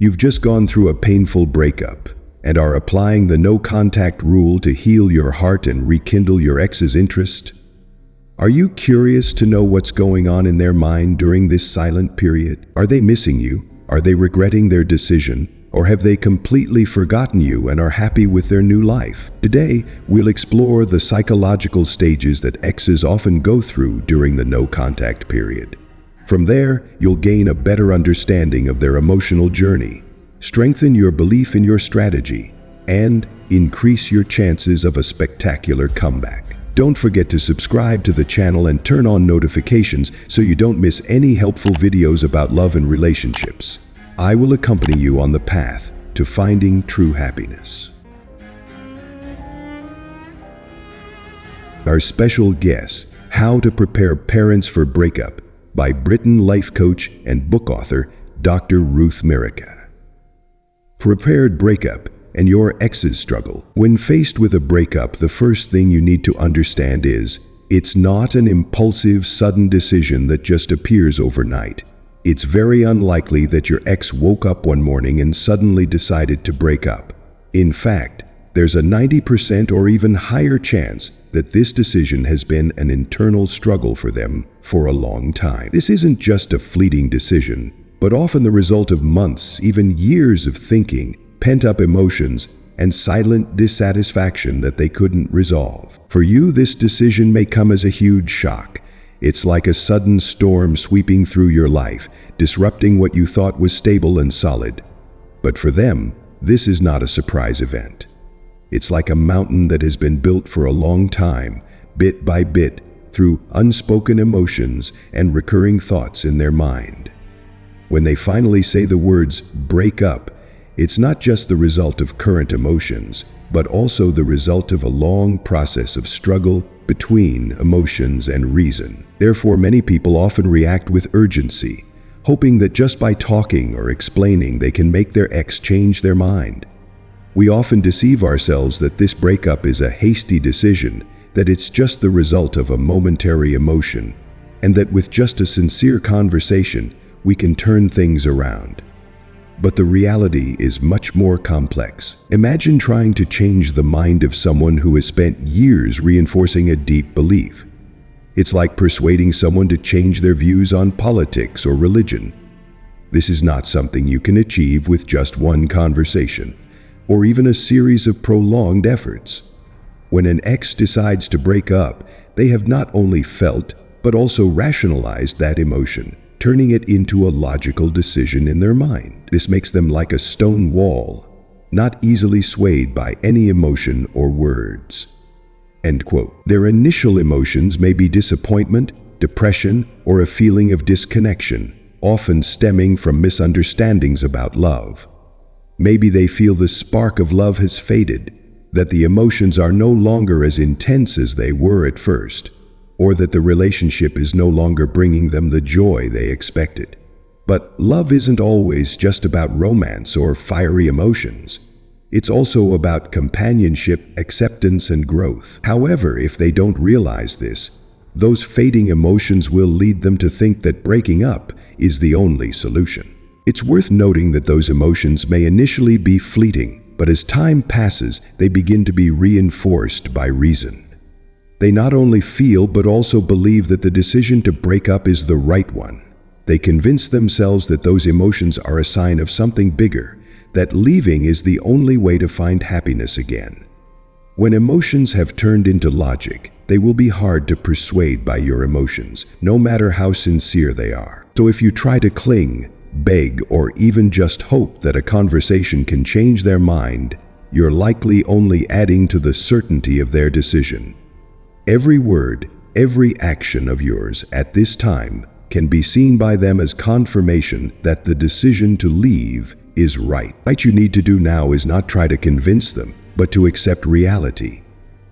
You've just gone through a painful breakup and are applying the no-contact rule to heal your heart and rekindle your ex's interest. Are you curious to know what's going on in their mind during this silent period? Are they missing you? Are they regretting their decision? Or have they completely forgotten you and are happy with their new life? Today, we'll explore the psychological stages that exes often go through during the no-contact period. From there, you'll gain a better understanding of their emotional journey, strengthen your belief in your strategy, and increase your chances of a spectacular comeback. Don't forget to subscribe to the channel and turn on notifications so you don't miss any helpful videos about love and relationships. I will accompany you on the path to finding true happiness. Our special guest, How to Prepare Parents for Breakup, by Britain life coach and book author, Dr. Ruth Mirica. Prepared breakup and your ex's struggle. When faced with a breakup, the first thing you need to understand is it's not an impulsive, sudden decision that just appears overnight. It's very unlikely that your ex woke up one morning and suddenly decided to break up. In fact, there's a 90% or even higher chance that this decision has been an internal struggle for them for a long time. This isn't just a fleeting decision, but often the result of months, even years of thinking, pent-up emotions, and silent dissatisfaction that they couldn't resolve. For you, this decision may come as a huge shock. It's like a sudden storm sweeping through your life, disrupting what you thought was stable and solid. But for them, this is not a surprise event. It's like a mountain that has been built for a long time, bit by bit, through unspoken emotions and recurring thoughts in their mind. When they finally say the words "break up," it's not just the result of current emotions, but also the result of a long process of struggle between emotions and reason. Therefore, many people often react with urgency, hoping that just by talking or explaining they can make their ex change their mind. We often deceive ourselves that this breakup is a hasty decision, that it's just the result of a momentary emotion, and that with just a sincere conversation, we can turn things around. But the reality is much more complex. Imagine trying to change the mind of someone who has spent years reinforcing a deep belief. It's like persuading someone to change their views on politics or religion. This is not something you can achieve with just one conversation, or even a series of prolonged efforts. When an ex decides to break up, they have not only felt, but also rationalized that emotion, turning it into a logical decision in their mind. This makes them like a stone wall, not easily swayed by any emotion or words. End quote. Their initial emotions may be disappointment, depression, or a feeling of disconnection, often stemming from misunderstandings about love. Maybe they feel the spark of love has faded, that the emotions are no longer as intense as they were at first, or that the relationship is no longer bringing them the joy they expected. But love isn't always just about romance or fiery emotions. It's also about companionship, acceptance, and growth. However, if they don't realize this, those fading emotions will lead them to think that breaking up is the only solution. It's worth noting that those emotions may initially be fleeting, but as time passes, they begin to be reinforced by reason. They not only feel but also believe that the decision to break up is the right one. They convince themselves that those emotions are a sign of something bigger, that leaving is the only way to find happiness again. When emotions have turned into logic, they will be hard to persuade by your emotions, no matter how sincere they are. So if you try to cling, beg, or even just hope that a conversation can change their mind, you're likely only adding to the certainty of their decision. Every word, every action of yours at this time can be seen by them as confirmation that the decision to leave is right. What you need to do now is not try to convince them, but to accept reality.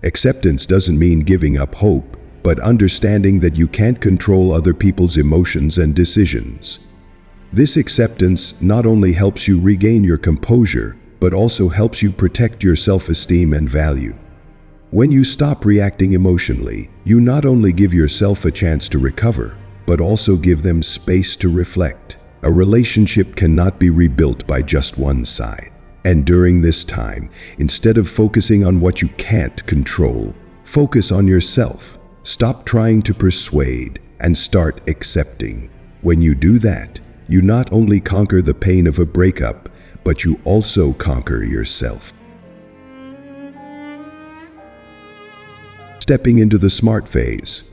Acceptance doesn't mean giving up hope, but understanding that you can't control other people's emotions and decisions. This acceptance not only helps you regain your composure, but also helps you protect your self-esteem and value. When you stop reacting emotionally, you not only give yourself a chance to recover, but also give them space to reflect. A relationship cannot be rebuilt by just one side. And during this time, instead of focusing on what you can't control, focus on yourself. Stop trying to persuade and start accepting. When you do that, you not only conquer the pain of a breakup, but you also conquer yourself. Stepping into the SMART phase.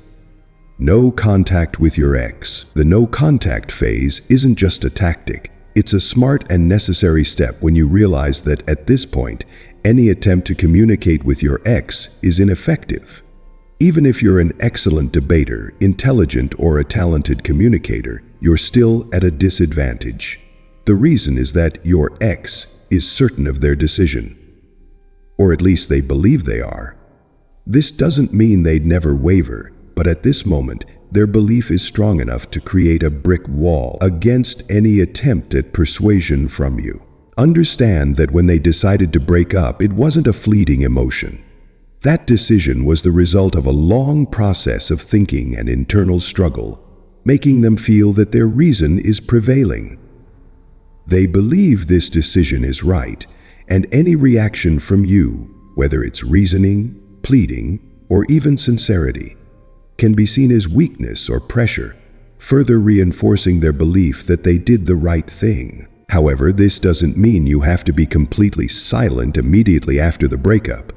No contact with your ex. The no contact phase isn't just a tactic. It's a smart and necessary step when you realize that at this point, any attempt to communicate with your ex is ineffective. Even if you're an excellent debater, intelligent, or a talented communicator, you're still at a disadvantage. The reason is that your ex is certain of their decision. Or at least they believe they are. This doesn't mean they'd never waver, but at this moment, their belief is strong enough to create a brick wall against any attempt at persuasion from you. Understand that when they decided to break up, it wasn't a fleeting emotion. That decision was the result of a long process of thinking and internal struggle, making them feel that their reason is prevailing. They believe this decision is right, and any reaction from you, whether it's reasoning, pleading, or even sincerity, can be seen as weakness or pressure, further reinforcing their belief that they did the right thing. However, this doesn't mean you have to be completely silent immediately after the breakup.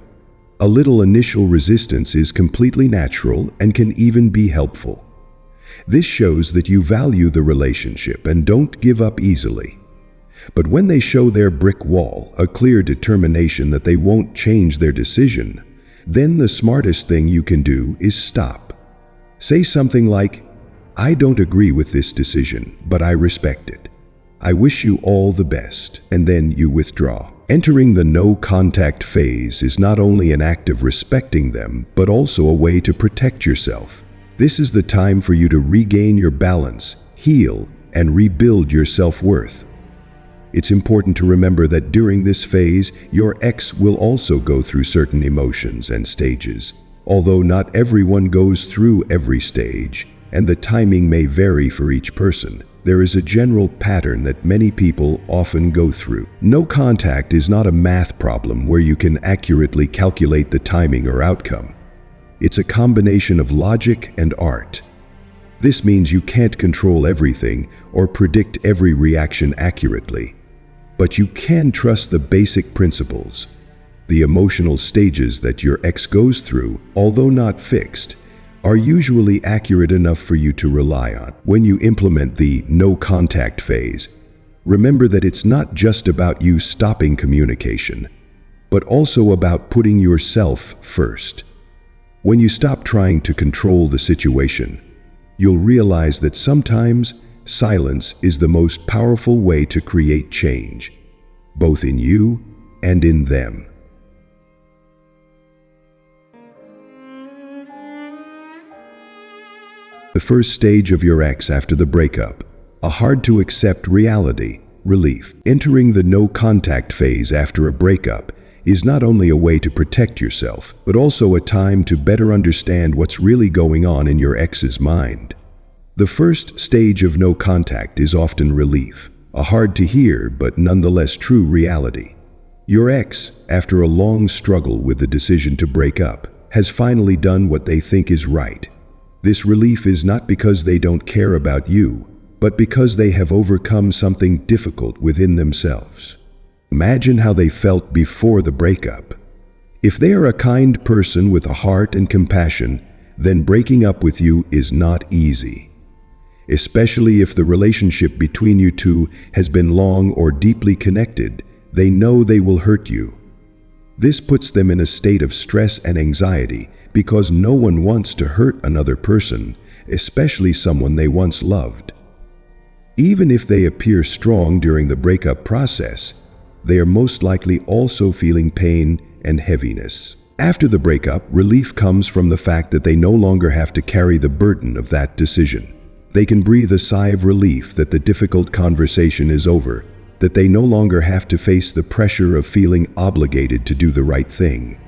A little initial resistance is completely natural and can even be helpful. This shows that you value the relationship and don't give up easily. But when they show their brick wall, a clear determination that they won't change their decision, then the smartest thing you can do is stop. Say something like, "I don't agree with this decision, but I respect it. I wish you all the best," and then you withdraw. Entering the no contact phase is not only an act of respecting them, but also a way to protect yourself. This is the time for you to regain your balance, heal, and rebuild your self-worth. It's important to remember that during this phase, your ex will also go through certain emotions and stages. Although not everyone goes through every stage, and the timing may vary for each person, there is a general pattern that many people often go through. No contact is not a math problem where you can accurately calculate the timing or outcome. It's a combination of logic and art. This means you can't control everything or predict every reaction accurately. But you can trust the basic principles. The emotional stages that your ex goes through, although not fixed, are usually accurate enough for you to rely on. When you implement the no contact phase, remember that it's not just about you stopping communication, but also about putting yourself first. When you stop trying to control the situation, you'll realize that sometimes silence is the most powerful way to create change, both in you and in them. The first stage of your ex after the breakup, a hard-to-accept reality, relief. Entering the no-contact phase after a breakup is not only a way to protect yourself, but also a time to better understand what's really going on in your ex's mind. The first stage of no contact is often relief, a hard-to-hear but nonetheless true reality. Your ex, after a long struggle with the decision to break up, has finally done what they think is right. This relief is not because they don't care about you, but because they have overcome something difficult within themselves. Imagine how they felt before the breakup. If they are a kind person with a heart and compassion, then breaking up with you is not easy. Especially if the relationship between you two has been long or deeply connected, they know they will hurt you. This puts them in a state of stress and anxiety because no one wants to hurt another person, especially someone they once loved. Even if they appear strong during the breakup process, they are most likely also feeling pain and heaviness. After the breakup, relief comes from the fact that they no longer have to carry the burden of that decision. They can breathe a sigh of relief that the difficult conversation is over, that they no longer have to face the pressure of feeling obligated to do the right thing.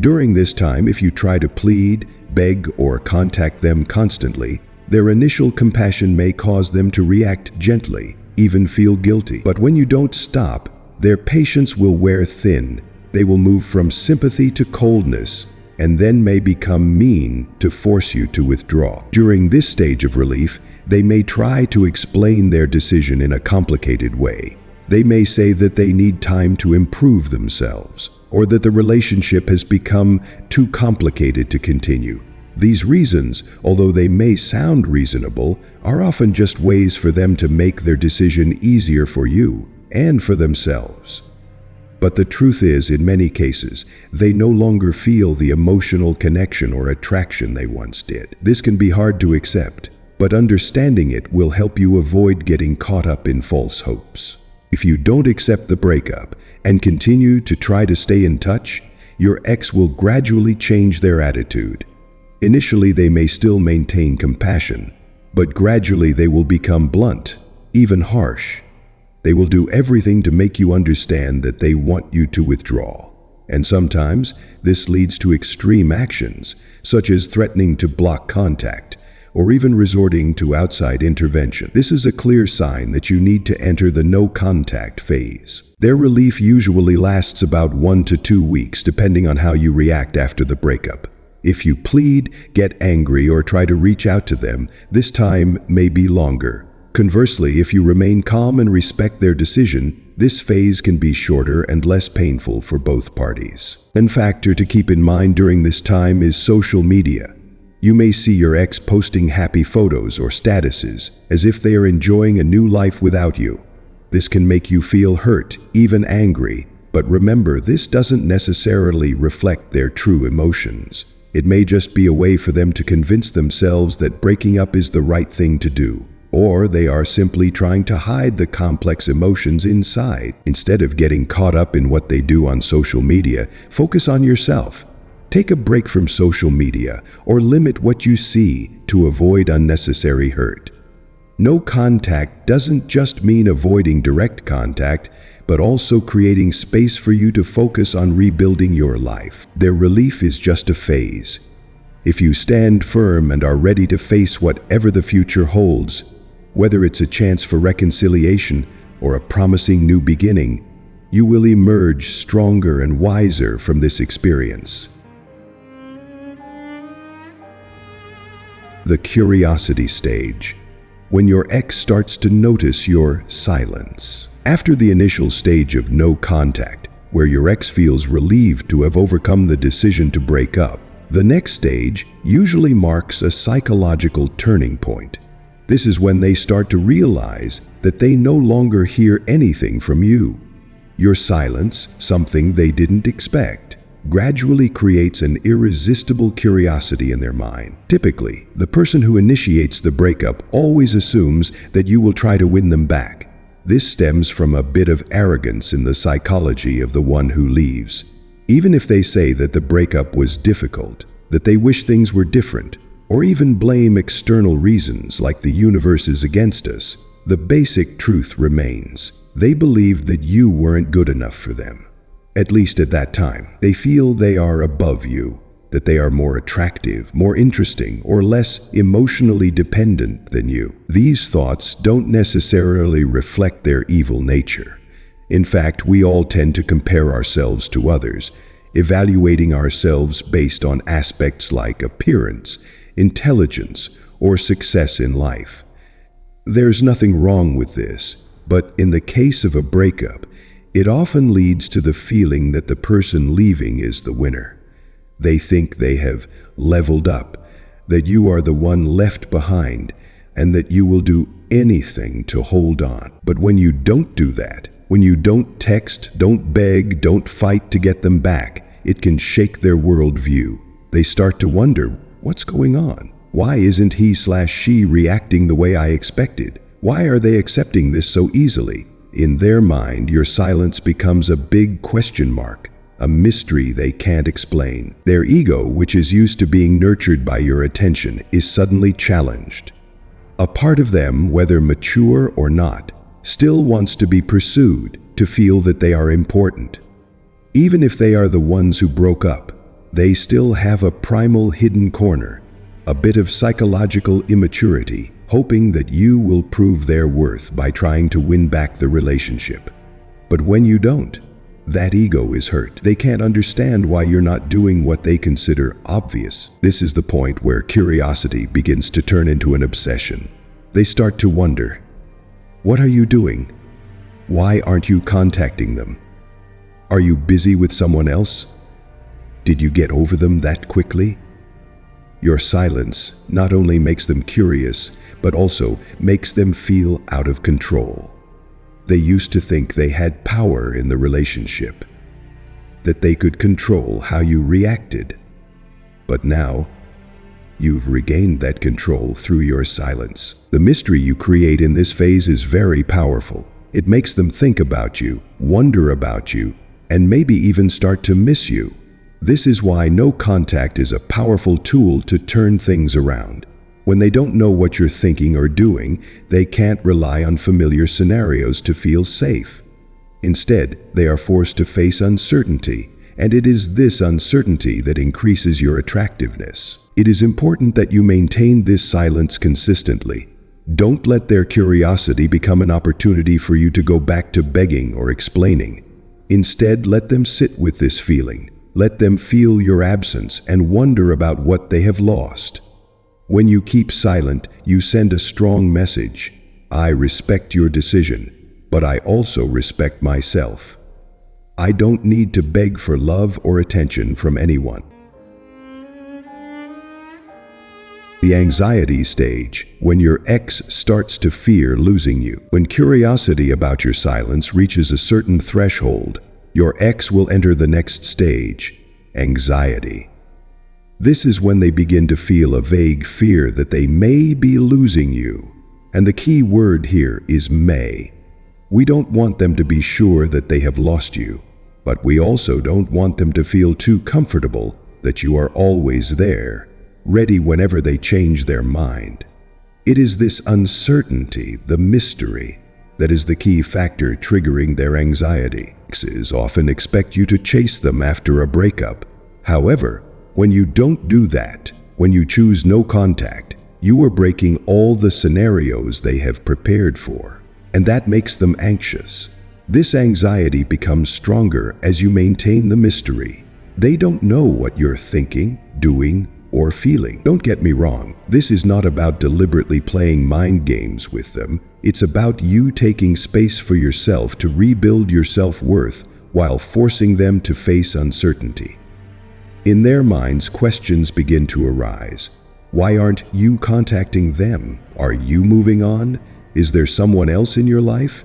During this time, if you try to plead, beg, or contact them constantly, Their initial compassion may cause them to react gently, even feel guilty. But when you don't stop, their patience will wear thin. They will move from sympathy to coldness, and then may become mean to force you to withdraw. During this stage of relief, they may try to explain their decision in a complicated way. They may say that they need time to improve themselves, or that the relationship has become too complicated to continue. These reasons, although they may sound reasonable, are often just ways for them to make their decision easier for you and for themselves. But the truth is, in many cases, they no longer feel the emotional connection or attraction they once did. This can be hard to accept, but understanding it will help you avoid getting caught up in false hopes. If you don't accept the breakup and continue to try to stay in touch, your ex will gradually change their attitude. Initially, they may still maintain compassion, but gradually they will become blunt, even harsh. They will do everything to make you understand that they want you to withdraw. And sometimes this leads to extreme actions, such as threatening to block contact, or even resorting to outside intervention. This is a clear sign that you need to enter the no-contact phase. Their relief usually lasts about 1 to 2 weeks, depending on how you react after the breakup. If you plead, get angry, or try to reach out to them, this time may be longer. Conversely, if you remain calm and respect their decision, this phase can be shorter and less painful for both parties. One factor to keep in mind during this time is social media. You may see your ex posting happy photos or statuses, as if they are enjoying a new life without you. This can make you feel hurt, even angry, but remember, this doesn't necessarily reflect their true emotions. It may just be a way for them to convince themselves that breaking up is the right thing to do, or they are simply trying to hide the complex emotions inside. Instead of getting caught up in what they do on social media, focus on yourself. Take a break from social media or limit what you see to avoid unnecessary hurt. No contact doesn't just mean avoiding direct contact, but also creating space for you to focus on rebuilding your life. Their relief is just a phase. If you stand firm and are ready to face whatever the future holds, whether it's a chance for reconciliation or a promising new beginning, you will emerge stronger and wiser from this experience. The curiosity stage, when your ex starts to notice your silence. After the initial stage of no contact, where your ex feels relieved to have overcome the decision to break up, the next stage usually marks a psychological turning point. This is when they start to realize that they no longer hear anything from you. Your silence, something they didn't expect, gradually creates an irresistible curiosity in their mind. Typically, the person who initiates the breakup always assumes that you will try to win them back. This stems from a bit of arrogance in the psychology of the one who leaves. Even if they say that the breakup was difficult, that they wish things were different, or even blame external reasons like the universe is against us, the basic truth remains. They believed that you weren't good enough for them. At least at that time. They feel they are above you, that they are more attractive, more interesting, or less emotionally dependent than you. These thoughts don't necessarily reflect their evil nature. In fact, we all tend to compare ourselves to others, evaluating ourselves based on aspects like appearance, intelligence, or success in life. There's nothing wrong with this, but in the case of a breakup, it often leads to the feeling that the person leaving is the winner. They think they have leveled up, that you are the one left behind, and that you will do anything to hold on. But when you don't do that, when you don't text, don't beg, don't fight to get them back, it can shake their worldview. They start to wonder, what's going on? Why isn't he/she reacting the way I expected? Why are they accepting this so easily? In their mind, your silence becomes a big question mark, a mystery they can't explain. Their ego, which is used to being nurtured by your attention, is suddenly challenged. A part of them, whether mature or not, still wants to be pursued, to feel that they are important. Even if they are the ones who broke up, they still have a primal hidden corner, a bit of psychological immaturity, hoping that you will prove their worth by trying to win back the relationship. But when you don't, that ego is hurt. They can't understand why you're not doing what they consider obvious. This is the point where curiosity begins to turn into an obsession. They start to wonder, what are you doing? Why aren't you contacting them? Are you busy with someone else? Did you get over them that quickly? Your silence not only makes them curious, but also makes them feel out of control. They used to think they had power in the relationship, that they could control how you reacted. But now, you've regained that control through your silence. The mystery you create in this phase is very powerful. It makes them think about you, wonder about you, and maybe even start to miss you. This is why no contact is a powerful tool to turn things around. When they don't know what you're thinking or doing, they can't rely on familiar scenarios to feel safe. Instead, they are forced to face uncertainty, and it is this uncertainty that increases your attractiveness. It is important that you maintain this silence consistently. Don't let their curiosity become an opportunity for you to go back to begging or explaining. Instead, let them sit with this feeling. Let them feel your absence and wonder about what they have lost. When you keep silent, you send a strong message. I respect your decision, but I also respect myself. I don't need to beg for love or attention from anyone. The anxiety stage, when your ex starts to fear losing you. When curiosity about your silence reaches a certain threshold, your ex will enter the next stage, anxiety. This is when they begin to feel a vague fear that they may be losing you. And the key word here is may. We don't want them to be sure that they have lost you, but we also don't want them to feel too comfortable that you are always there, ready whenever they change their mind. It is this uncertainty, the mystery, that is the key factor triggering their anxiety. Exes often expect you to chase them after a breakup. However, when you don't do that, when you choose no contact, you are breaking all the scenarios they have prepared for, and that makes them anxious. This anxiety becomes stronger as you maintain the mystery. They don't know what you're thinking, doing, or feeling. Don't get me wrong, this is not about deliberately playing mind games with them. It's about you taking space for yourself to rebuild your self-worth while forcing them to face uncertainty. In their minds, questions begin to arise. Why aren't you contacting them? Are you moving on? Is there someone else in your life?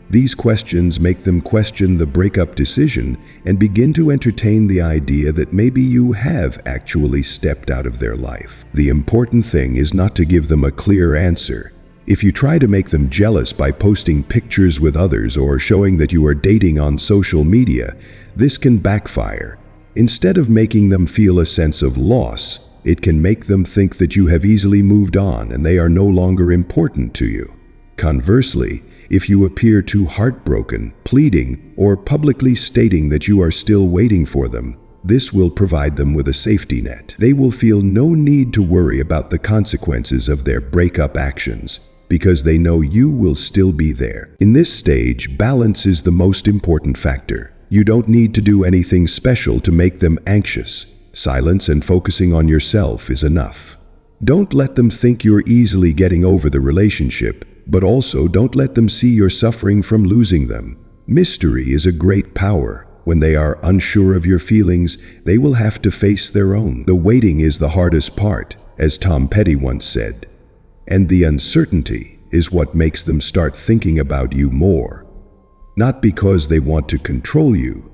These questions make them question the breakup decision and begin to entertain the idea that maybe you have actually stepped out of their life. The important thing is not to give them a clear answer. If you try to make them jealous by posting pictures with others or showing that you are dating on social media, this can backfire. Instead of making them feel a sense of loss, it can make them think that you have easily moved on and they are no longer important to you. Conversely, if you appear too heartbroken, pleading, or publicly stating that you are still waiting for them, this will provide them with a safety net. They will feel no need to worry about the consequences of their breakup actions, because they know you will still be there. In this stage, balance is the most important factor. You don't need to do anything special to make them anxious. Silence and focusing on yourself is enough. Don't let them think you're easily getting over the relationship, but also don't let them see you're suffering from losing them. Mystery is a great power. When they are unsure of your feelings, they will have to face their own. The waiting is the hardest part, as Tom Petty once said. And the uncertainty is what makes them start thinking about you more. Not because they want to control you,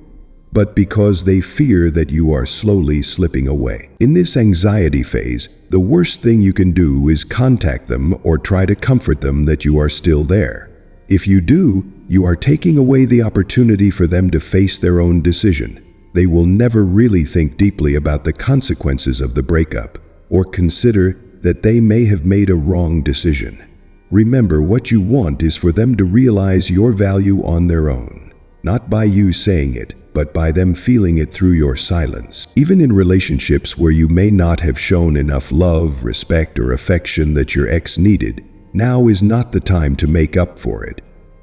but because they fear that you are slowly slipping away. In this anxiety phase, the worst thing you can do is contact them or try to comfort them that you are still there. If you do, you are taking away the opportunity for them to face their own decision. They will never really think deeply about the consequences of the breakup or consider that they may have made a wrong decision. Remember, what you want is for them to realize your value on their own, not by you saying it, but by them feeling it through your silence. Even in relationships where you may not have shown enough love, respect, or affection that your ex needed, now is not the time to make up for it.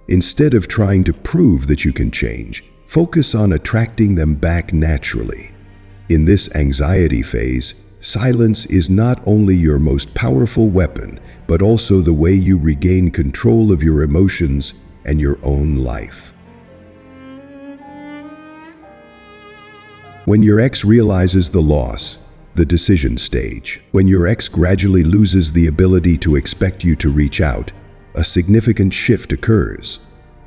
Instead of trying to prove that you can change, focus on attracting them back naturally. In this anxiety phase, silence is not only your most powerful weapon, but also the way you regain control of your emotions and your own life. When your ex realizes the loss, the decision stage. When your ex gradually loses the ability to expect you to reach out, a significant shift occurs.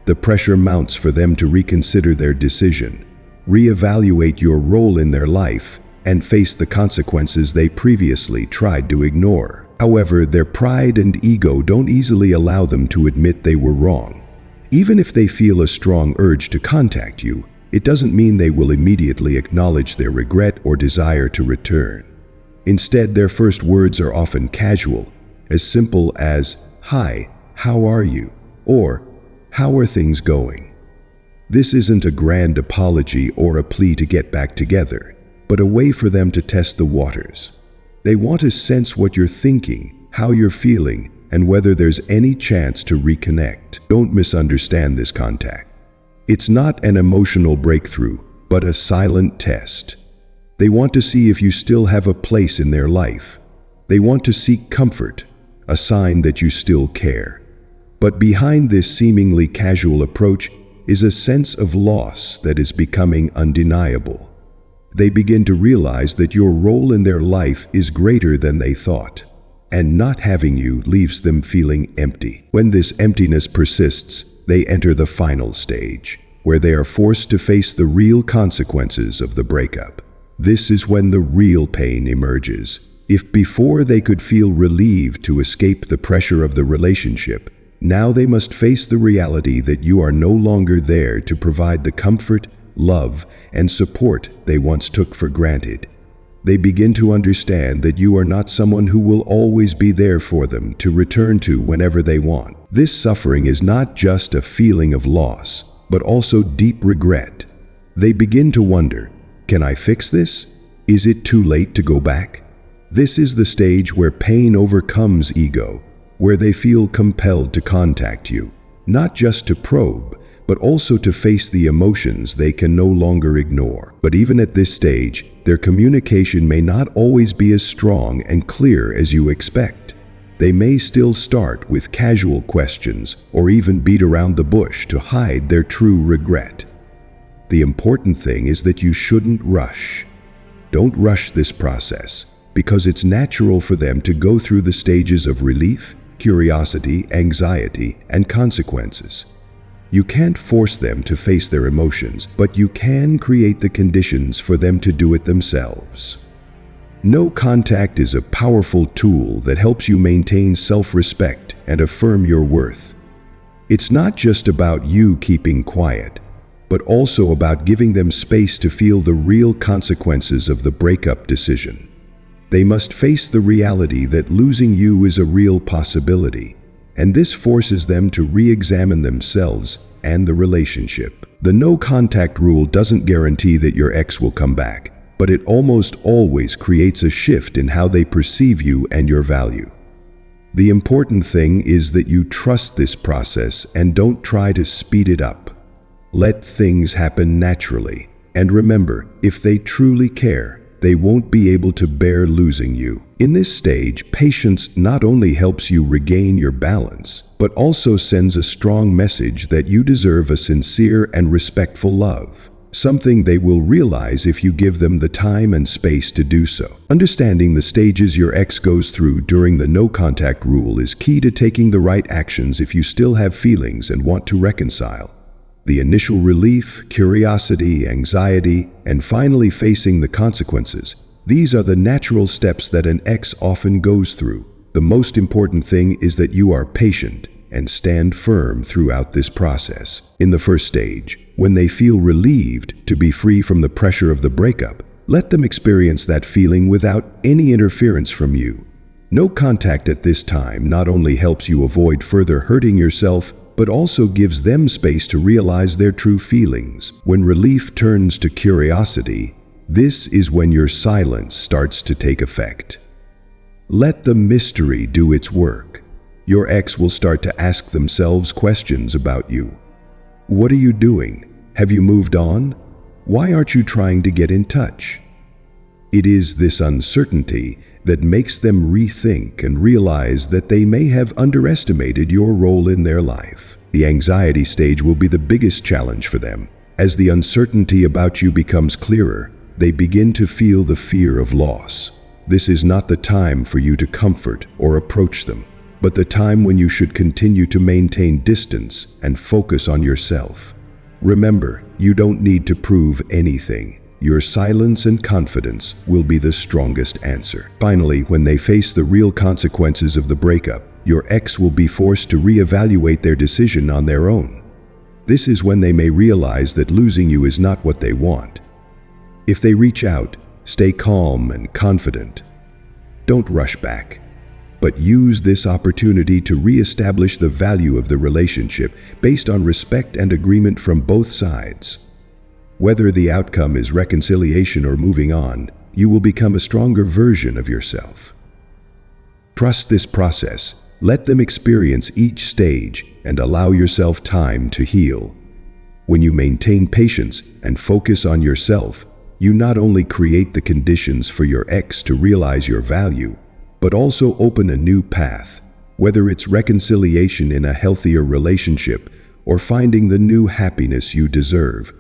The pressure mounts for them to reconsider their decision, reevaluate your role in their life, and face the consequences they previously tried to ignore. However, their pride and ego don't easily allow them to admit they were wrong. Even if they feel a strong urge to contact you, it doesn't mean they will immediately acknowledge their regret or desire to return. Instead, their first words are often casual, as simple as, "Hi, how are you?" or "How are things going?" This isn't a grand apology or a plea to get back together, but a way for them to test the waters. They want to sense what you're thinking, how you're feeling, and whether there's any chance to reconnect. Don't misunderstand this contact. It's not an emotional breakthrough, but a silent test. They want to see if you still have a place in their life. They want to seek comfort, a sign that you still care. But behind this seemingly casual approach is a sense of loss that is becoming undeniable. They begin to realize that your role in their life is greater than they thought, and not having you leaves them feeling empty. When this emptiness persists, they enter the final stage, where they are forced to face the real consequences of the breakup. This is when the real pain emerges. If before they could feel relieved to escape the pressure of the relationship, now they must face the reality that you are no longer there to provide the comfort, love, and support they once took for granted. They begin to understand that you are not someone who will always be there for them to return to whenever they want. This suffering is not just a feeling of loss, but also deep regret. They begin to wonder, can I fix this? Is it too late to go back? This is the stage where pain overcomes ego, where they feel compelled to contact you, not just to probe, but also to face the emotions they can no longer ignore. But even at this stage, their communication may not always be as strong and clear as you expect. They may still start with casual questions or even beat around the bush to hide their true regret. The important thing is that you shouldn't rush. Don't rush this process, because it's natural for them to go through the stages of relief, curiosity, anxiety, and consequences. You can't force them to face their emotions, but you can create the conditions for them to do it themselves. No contact is a powerful tool that helps you maintain self-respect and affirm your worth. It's not just about you keeping quiet, but also about giving them space to feel the real consequences of the breakup decision. They must face the reality that losing you is a real possibility, and this forces them to re-examine themselves and the relationship. The no-contact rule doesn't guarantee that your ex will come back, but it almost always creates a shift in how they perceive you and your value. The important thing is that you trust this process and don't try to speed it up. Let things happen naturally, and remember, if they truly care, they won't be able to bear losing you. In this stage, patience not only helps you regain your balance, but also sends a strong message that you deserve a sincere and respectful love, something they will realize if you give them the time and space to do so. Understanding the stages your ex goes through during the no-contact rule is key to taking the right actions if you still have feelings and want to reconcile. The initial relief, curiosity, anxiety, and finally facing the consequences. These are the natural steps that an ex often goes through. The most important thing is that you are patient and stand firm throughout this process. In the first stage, when they feel relieved to be free from the pressure of the breakup, let them experience that feeling without any interference from you. No contact at this time not only helps you avoid further hurting yourself, but also gives them space to realize their true feelings. When relief turns to curiosity, this is when your silence starts to take effect. Let the mystery do its work. Your ex will start to ask themselves questions about you. What are you doing? Have you moved on? Why aren't you trying to get in touch? It is this uncertainty that makes them rethink and realize that they may have underestimated your role in their life. The anxiety stage will be the biggest challenge for them. As the uncertainty about you becomes clearer, they begin to feel the fear of loss. This is not the time for you to comfort or approach them, but the time when you should continue to maintain distance and focus on yourself. Remember, you don't need to prove anything. Your silence and confidence will be the strongest answer. Finally, when they face the real consequences of the breakup, your ex will be forced to reevaluate their decision on their own. This is when they may realize that losing you is not what they want. If they reach out, stay calm and confident. Don't rush back, but use this opportunity to reestablish the value of the relationship based on respect and agreement from both sides. Whether the outcome is reconciliation or moving on, you will become a stronger version of yourself. Trust this process, let them experience each stage, and allow yourself time to heal. When you maintain patience and focus on yourself, you not only create the conditions for your ex to realize your value, but also open a new path, whether it's reconciliation in a healthier relationship or finding the new happiness you deserve.